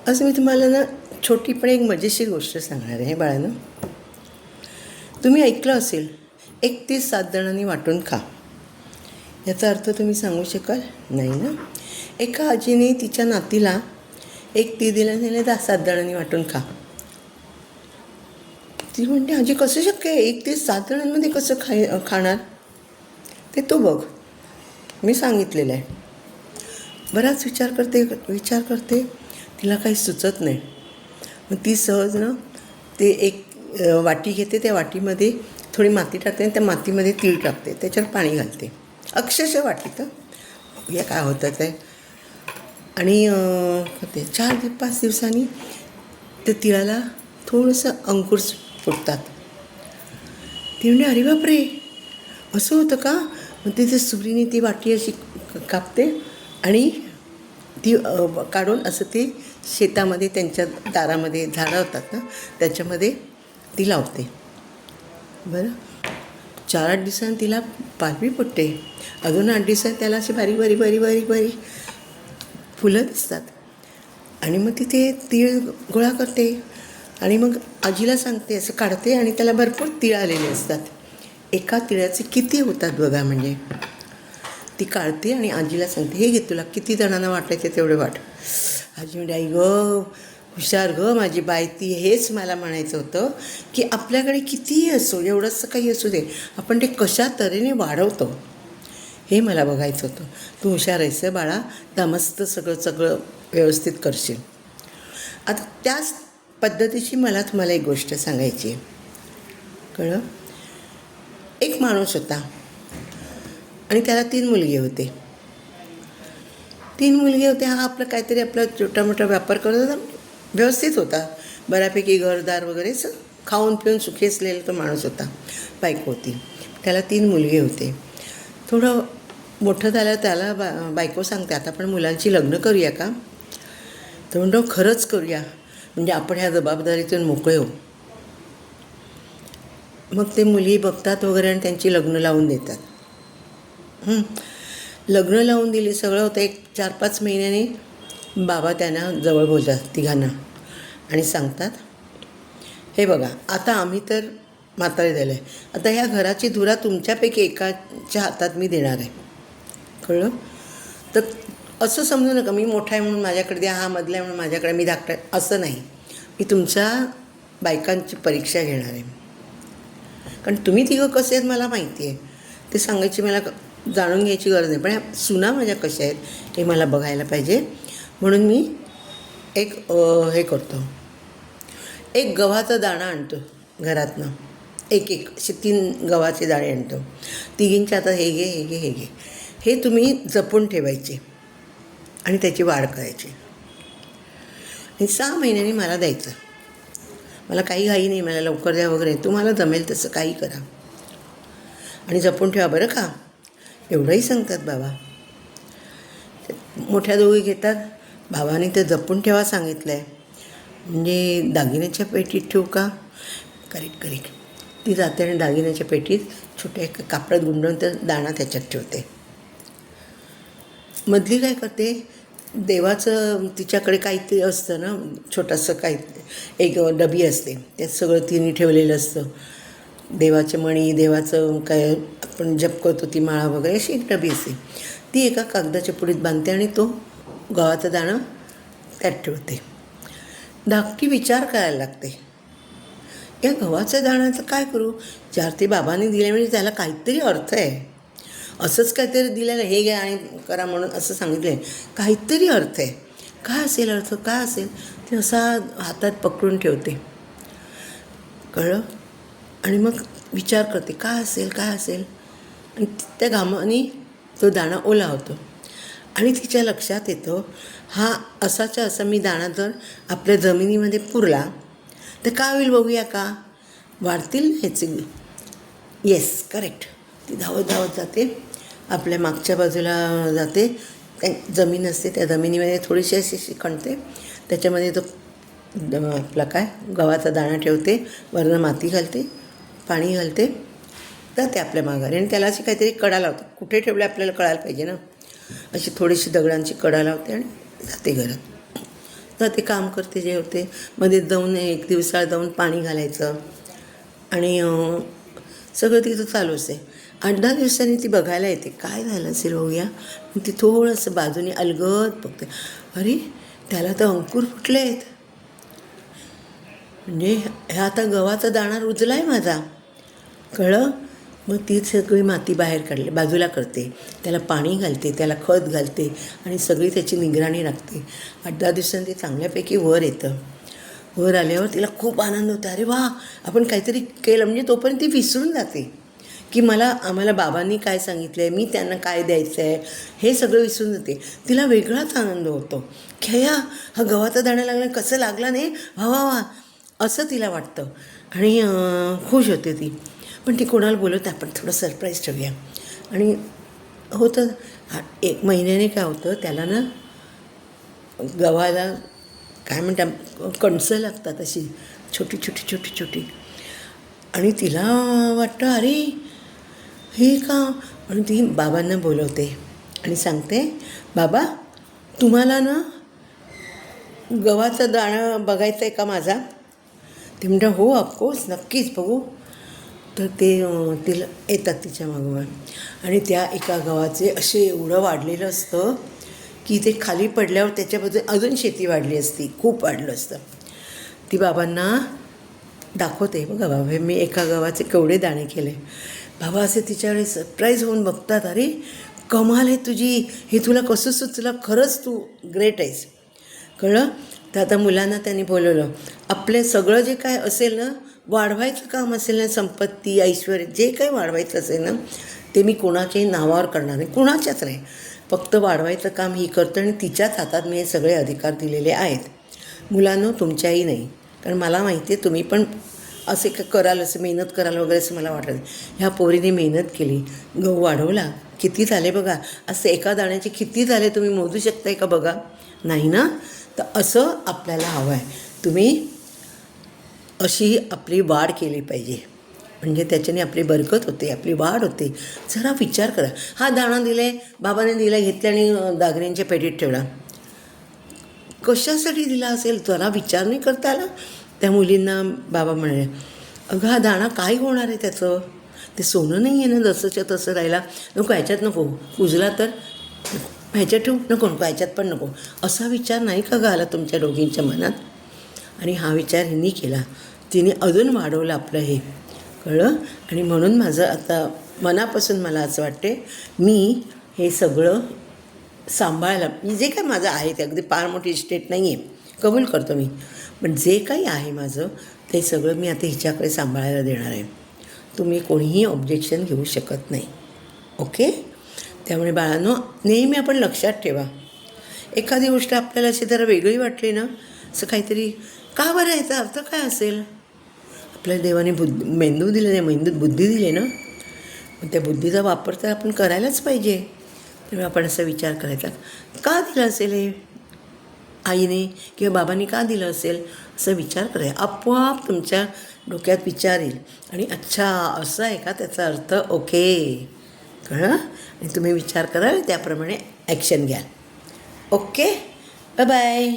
आज मी तुम्हाला ना छोटी पण एक मजेशीर गोष्ट सांगणार आहे बाळांनो. तुम्ही ऐकलं असेल, 31 7 जणांनी वाटून खा. याचा अर्थ तुम्ही सांगू शकाल? नाही ना. एका आजीने तिच्या नातीला एक ती दिला नेले 7 जणांनी वाटून खा. ती म्हणते, आजी कसं शक्य आहे, 31 7 जणांमध्ये कसं खाणार? ते तू बघ, मी सांगितलेलं आहे. बराच विचार करते, तिला काही सुचत नाही. मग ती सहज ना ते एक वाटी घेते, त्या वाटीमध्ये थोडी माती टाकते आणि त्या मातीमध्ये तीळ टाकते, त्याच्यावर पाणी घालते, अक्षरशः वाटीत. बघूया काय होतं ते. आणि ते 4-5 दिवसांनी त्या तिळाला थोडंसं अंकुर फुटतात. ती म्हणजे अरे बापरे, असं होतं का? मग तिथे सुरीने ती वाटी अशी कापते आणि ती काढून असं ती शेतामध्ये, त्यांच्या दारामध्ये झाडं होतात ना, त्याच्यामध्ये ती लावते. बरं, 4-8 दिवसांनी तिला पालवी फुटते. अजून 8 दिवसांनी त्याला अशी बारीक फुलं दिसतात. आणि मग तिथे तीळ गोळा करते आणि मग आजीला सांगते, असं काढते आणि त्याला भरपूर तीळ आलेले असतात. एका तिळाचे किती होतात बघा. म्हणजे ती काढते आणि आजीला सांगते, हे घे, तुला किती जणांना वाटायचे तेवढे वाट. आजी म्हणजे, आई गं, हुशार गं माझी बाय. ती हेच मला म्हणायचं होतं की आपल्याकडे कितीही असो, एवढंसं काही असू दे, आपण ते कशा तऱ्हेने वाढवतो हे मला बघायचं होतं. तू हुशार आहेस बाळा, त्या मस्त सगळं व्यवस्थित करशील. आता त्याच पद्धतीची मला तुम्हाला एक गोष्ट सांगायची आहे. कळलं? एक माणूस होता आणि त्याला 3 मुलगे होते. 3 मुलगे होते. हा काहीतरी आपला छोटा मोठा व्यापार करत होता, व्यवस्थित होता, बऱ्यापैकी घरदार वगैरे खाऊन पिऊन सुखी असलेला तो माणूस होता. बायको होती, त्याला 3 मुलगे होते. थोडं मोठं झालं, त्याला बायको सांगते, आता आपण मुलांची लग्न करूया का? तर म्हणतो, खरंच करूया, म्हणजे आपण ह्या जबाबदारीतून मोकळे होऊ. मग ते मुली बघतात वगैरे आणि त्यांची लग्न लावून देतात. लग्न लावून दिली, सगळं होतं. एक 4-5 महिन्याने बाबा त्यांना जवळ बोलतात तिघांना आणि सांगतात, हे बघा, आता आम्ही तर म्हातारे झालं आहे, आता ह्या घराची धुरा तुमच्यापैकी एकाच्या हातात मी देणार आहे. कळलं? तर असं समजू नका मी मोठा आहे म्हणून माझ्याकडे द्या, हा मधला आहे म्हणून माझ्याकडे मी धाकटा आहे, असं नाही. मी तुमच्या बायकांची परीक्षा घेणार आहे, कारण तुम्ही तिघं कसे आहेत मला माहिती आहे. ते सांगायची मला जाणून घ्यायची गरज नाही, पण ह्या सुना माझ्या कशा आहेत हे मला बघायला पाहिजे. म्हणून मी एक हे करतो, एक गव्हाचा दाणा आणतो घरातनं, एक असे 3 गव्हाचे दाणे आणतो. तिघींच्या आता हे घे, हे तुम्ही जपून ठेवायचे आणि त्याची वाढ करायची. आणि 6 महिन्यांनी मला द्यायचं. मला काही घाई नाही, मला लवकर द्या वगैरे, तुम्हाला जमेल तसं काही करा आणि जपून ठेवा बरं का. एवढंही सांगतात बाबा. मोठ्या दोघी घेतात, बाबांनी ते जपून ठेवा सांगितलं आहे, म्हणजे दागिन्याच्या पेटीत ठेवू का? करेक्ट. ती जाते आणि दागिन्याच्या पेटीत छोट्या एका कापडात गुंडवून तर दाणा त्याच्यात ठेवते. मधली काय करते, देवाचं तिच्याकडे काहीतरी असतं ना, छोटंसं काही एक डबी असते, त्यात सगळं तिने ठेवलेलं असतं. देवाचे मणी, देवाचं काय आपण जप करतो ती माळा वगैरे, अशी एक डबी असते. ती एका कागदाच्या पुडीत बांधते आणि तो गव्हाचा दाणा त्यात ठेवते. धाकटी विचार करायला लागते, या गव्हाच्या दाण्याचं काय करू? 4 ते बाबांनी दिले म्हणजे त्याला काहीतरी अर्थ आहे. असंच काहीतरी दिलेलं, हे घ्या आणि करा म्हणून असं सांगितलं आहे, काहीतरी अर्थ आहे. काय असेल अर्थ, काय असेल? ते असा हातात पकडून ठेवते. कळलं? आणि मग विचार करते, काय असेल आणि त्या घामाने तो दाणा ओला होतो आणि तिच्या लक्षात येतं, हा असाच्या असा मी दाणा जर आपल्या जमिनीमध्ये पुरला तर काय होईल बघूया का? वाढतील ह्याचे. Yes, correct. ती धावत जाते, आपल्या मागच्या बाजूला जाते, जमीन असते, त्या जमिनीमध्ये थोडीशी अशी खणते, त्याच्यामध्ये तो आपला गव्हाचा दाणा ठेवते, वरनं माती घालते, पाणी घालते, जाते आपल्या माघारी आणि त्याला अशी काहीतरी कडा लावते. कुठे ठेवले आपल्याला कळायला पाहिजे ना, अशी थोडीशी दगडांची कडा लावते आणि जाते घरात. ते काम करते जे होते मध्ये जाऊन एक दिवसाळ जाऊन पाणी घालायचं आणि सगळं तिथं चालूच आहे. 8-10 दिवसांनी ती बघायला येते, काय झालं असेल बघूया. मग ती थोडंसं बाजूने अलगद बघते, अरे त्याला तर अंकुर फुटले आहेत, म्हणजे ह्या आता गव्हाचा दाणा रुजला आहे माझा, कळलं. मग ती सगळी माती बाहेर काढली, बाजूला करते, त्याला पाणी घालते, त्याला खत घालते आणि सगळी त्याची निगराणी राखते. 8-10 दिवसांनी ते चांगल्यापैकी वर येतं. वर आल्यावर तिला खूप आनंद होतो, अरे वा आपण काहीतरी केलं. म्हणजे तोपर्यंत ती विसरून जाते की आम्हाला बाबांनी काय सांगितलं आहे, मी त्यांना काय द्यायचं आहे, हे सगळं विसरून जाते. तिला वेगळाच आनंद होतो की हा गव्हाचा दाणा लागला, कसं लागला नाही, वा वा वा असं तिला वाटतं आणि खुश होते ती. पण ती कोणाला बोलवते, आपण थोडं सरप्राईज ठेवूया. आणि होतं 1 महिन्याने काय होतं, त्याला ना गव्हाला काय म्हणतात कणसं लागतात अशी छोटी छोटी छोटी छोटी. आणि तिला वाटतं अरे हे का. आणि ती बाबांना बोलवते आणि सांगते, बाबा तुम्हाला ना गव्हाचा दाणा बघायचा आहे का माझा. ते म्हणतात हो ऑफकोर्स नक्कीच बघू. तर ते तिला येतात तिच्या मागोमाग आणि त्या एका गव्हाचे असे एवढं वाढलेलं असतं की ते खाली पडल्यावर त्याच्याबद्दल अजून शेती वाढली असती, खूप वाढलं असतं. ती बाबांना दाखवते, बघा बाबा मी एका गव्हाचे केवढे दाणे केले. बाबा असे तिच्याकडे सरप्राईज होऊन बघतात, अरे कमाल आहे तुझी, हे तुला कसं सुचलं, खरंच तू ग्रेट आहेस, कळलं. तर आता मुलांना त्यांनी बोलवलं, आपले सगळं जे काय असेल ना वाढवायचं काम असेल ना, संपत्ती ऐश्वर जे काही वाढवायचं असेल ना ते मी कोणाच्याही नावावर करणार नाही, कुणाच्याच नाही, फक्त वाढवायचं काम ही करतं आणि तिच्याच हातात मी हे सगळे अधिकार दिलेले आहेत. मुलांनो तुमच्याही नाही, कारण मला माहिती आहे तुम्ही पण असे कराल, असं मेहनत कराल वगैरे असं मला वाटत नाही. ह्या पोरीने मेहनत केली, गहू वाढवला, किती झाले बघा. असं एका दाण्याचे किती झाले तुम्ही मोजू शकताय का बघा, नाही ना. तर असं आपल्याला हवं आहे, तुम्ही अशी आपली वाढ केली पाहिजे, म्हणजे त्याच्याने आपली बरकत होते, आपली वाढ होते. जरा विचार करा, हा दाणा दिले बाबाने दिला, घेतला आणि दागिन्यांच्या पेटीत ठेवला, कशासाठी दिला असेल जरा विचार नाही करता आला. त्या मुलींना बाबा म्हणाले, अगं हा दाणा काय होणार आहे त्याचं, ते सोनं नाही आहे ना जसंच्या तसं राहिला, नको ह्याच्यात नको, कुजला तर ह्याच्यात ठेवू, नको नको ह्याच्यात पण नको. असा विचार नाही का ग आला तुमच्या दोघींच्या मनात. आणि हा विचार हिनी केला, तिने अजून वाढवलं आपलं हे, कळलं. आणि म्हणून माझं आता मनापासून मला असं वाटते, मी हे सगळं सांभाळायला, जे काय माझं आहे ते अगदी फार मोठी इस्टेट नाही आहे, कबूल करतो मी, पण जे काही आहे माझं ते सगळं मी आता हिच्याकडे सांभाळायला देणार आहे. तुम्ही कोणीही ऑब्जेक्शन घेऊ शकत नाही, ओके. त्यामुळे बाळांनो नेहमी आपण लक्षात ठेवा, एखादी गोष्ट आपल्याला अशी जरा वेगळी वाटली ना, असं काहीतरी का बरं, याचा अर्थ काय असेल. आपल्याला देवाने मेंदू दिले नाही, मेंदूत बुद्धी दिली ना, मग त्या बुद्धीचा वापर तर आपण करायलाच पाहिजे. त्यामुळे आपण असा विचार करायचा, का दिलं असेल हे आईने किंवा बाबांनी, का दिलं असेल, असं विचार करायचा. आपोआप तुमच्या डोक्यात विचार येईल आणि अच्छा असं आहे का त्याचा अर्थ, ओके, कळलं. आणि तुम्ही विचार कराल त्याप्रमाणे ॲक्शन घ्याल, ओके. Bye bye.